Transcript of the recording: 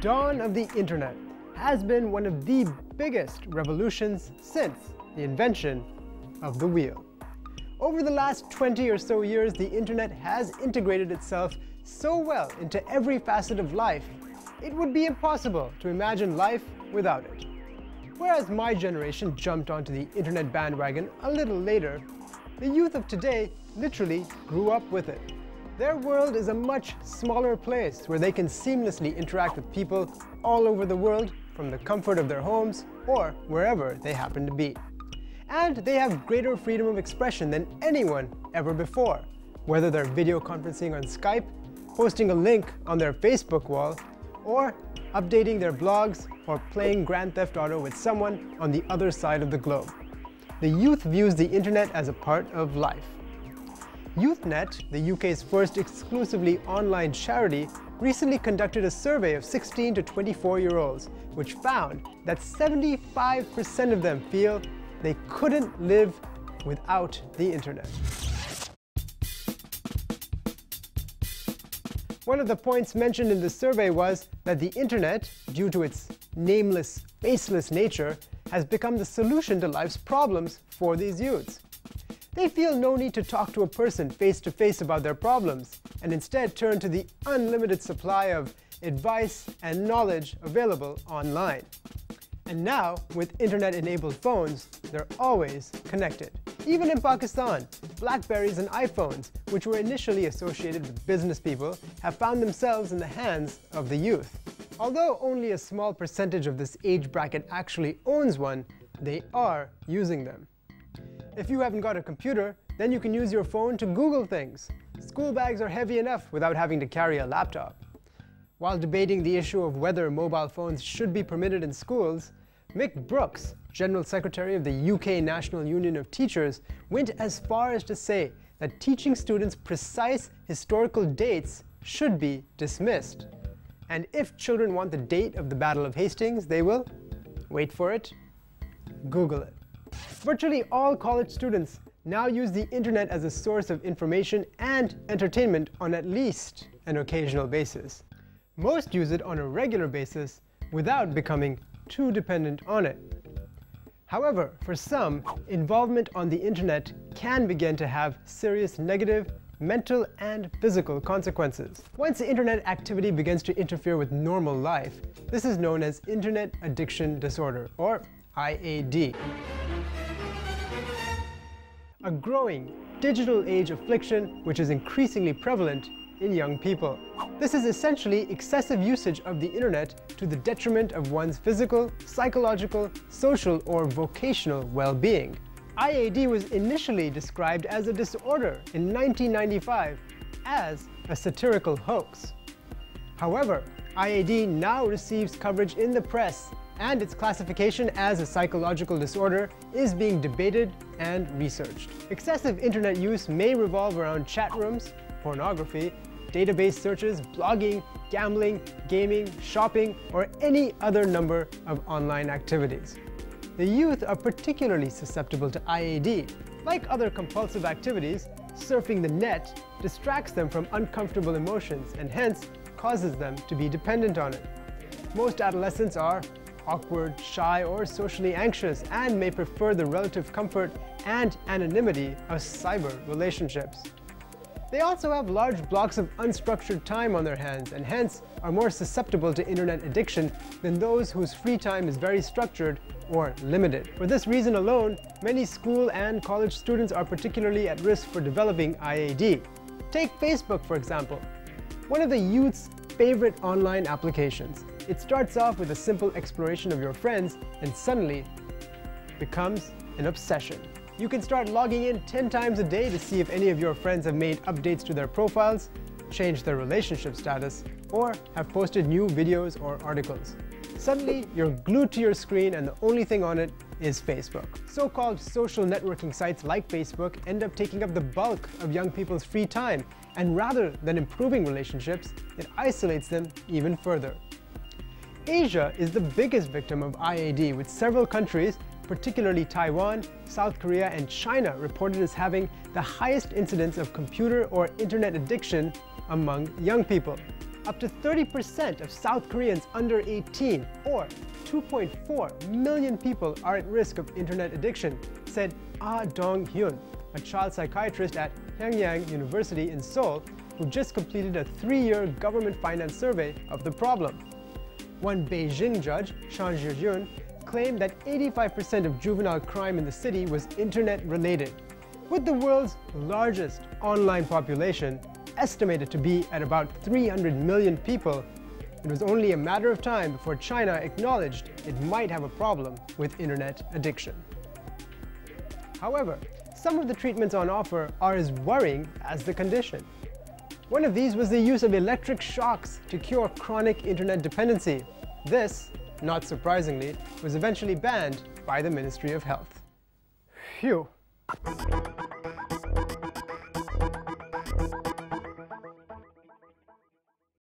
dawn of the internet has been one of the biggest revolutions since the invention of the wheel. Over the last 20 or so years, the internet has integrated itself so well into every facet of life, it would be impossible to imagine life without it. Whereas my generation jumped onto the internet bandwagon a little later, the youth of today literally grew up with it. Their world is a much smaller place where they can seamlessly interact with people all over the world from the comfort of their homes or wherever they happen to be. And they have greater freedom of expression than anyone ever before, whether they're video conferencing on Skype, posting a link on their Facebook wall, or updating their blogs or playing Grand Theft Auto with someone on the other side of the globe. The youth views the internet as a part of life. YouthNet, the UK's first exclusively online charity, recently conducted a survey of 16 to 24-year-olds, which found that 75% of them feel they couldn't live without the internet. One of the points mentioned in the survey was that the internet, due to its nameless, faceless nature, has become the solution to life's problems for these youths. They feel no need to talk to a person face-to-face about their problems, and instead turn to the unlimited supply of advice and knowledge available online. And now, with internet-enabled phones, they're always connected. Even in Pakistan, Blackberries and iPhones, which were initially associated with business people, have found themselves in the hands of the youth. Although only a small percentage of this age bracket actually owns one, they are using them. If you haven't got a computer, then you can use your phone to Google things. School bags are heavy enough without having to carry a laptop. While debating the issue of whether mobile phones should be permitted in schools, Mick Brooks, General Secretary of the UK National Union of Teachers, went as far as to say that teaching students precise historical dates should be dismissed. And if children want the date of the Battle of Hastings, they will, wait for it, Google it. Virtually all college students now use the internet as a source of information and entertainment on at least an occasional basis. Most use it on a regular basis without becoming too dependent on it. However, for some, involvement on the internet can begin to have serious negative mental and physical consequences. Once internet activity begins to interfere with normal life, this is known as Internet Addiction Disorder, or IAD. A growing digital age affliction which is increasingly prevalent in young people. This is essentially excessive usage of the internet to the detriment of one's physical, psychological, social, or vocational well-being. IAD was initially described as a disorder in 1995 as a satirical hoax. However, IAD now receives coverage in the press, and its classification as a psychological disorder is being debated and researched. Excessive internet use may revolve around chat rooms, pornography, database searches, blogging, gambling, gaming, shopping, or any other number of online activities. The youth are particularly susceptible to IAD. Like other compulsive activities, surfing the net distracts them from uncomfortable emotions and hence causes them to be dependent on it. Most adolescents are awkward, shy, or socially anxious and may prefer the relative comfort and anonymity of cyber relationships. They also have large blocks of unstructured time on their hands and hence are more susceptible to internet addiction than those whose free time is very structured or limited. For this reason alone, many school and college students are particularly at risk for developing IAD. Take Facebook, for example, one of the youth's favorite online applications. It starts off with a simple exploration of your friends and suddenly becomes an obsession. You can start logging in 10 times a day to see if any of your friends have made updates to their profiles, changed their relationship status, or have posted new videos or articles. Suddenly, you're glued to your screen and the only thing on it is Facebook. So-called social networking sites like Facebook end up taking up the bulk of young people's free time, and rather than improving relationships, it isolates them even further. Asia is the biggest victim of IAD, with several countries, particularly Taiwan, South Korea, and China, reported as having the highest incidence of computer or internet addiction among young people. Up to 30% of South Koreans under 18, or 2.4 million people, are at risk of internet addiction, said Ah Dong-hyun, a child psychiatrist at Hanyang University in Seoul, who just completed a 3-year government-financed survey of the problem. One Beijing judge, Chan Zhiyun, claimed that 85% of juvenile crime in the city was internet-related. With the world's largest online population, estimated to be at about 300 million people, it was only a matter of time before China acknowledged it might have a problem with internet addiction. However, some of the treatments on offer are as worrying as the condition. One of these was the use of electric shocks to cure chronic internet dependency. This, not surprisingly, was eventually banned by the Ministry of Health. Phew.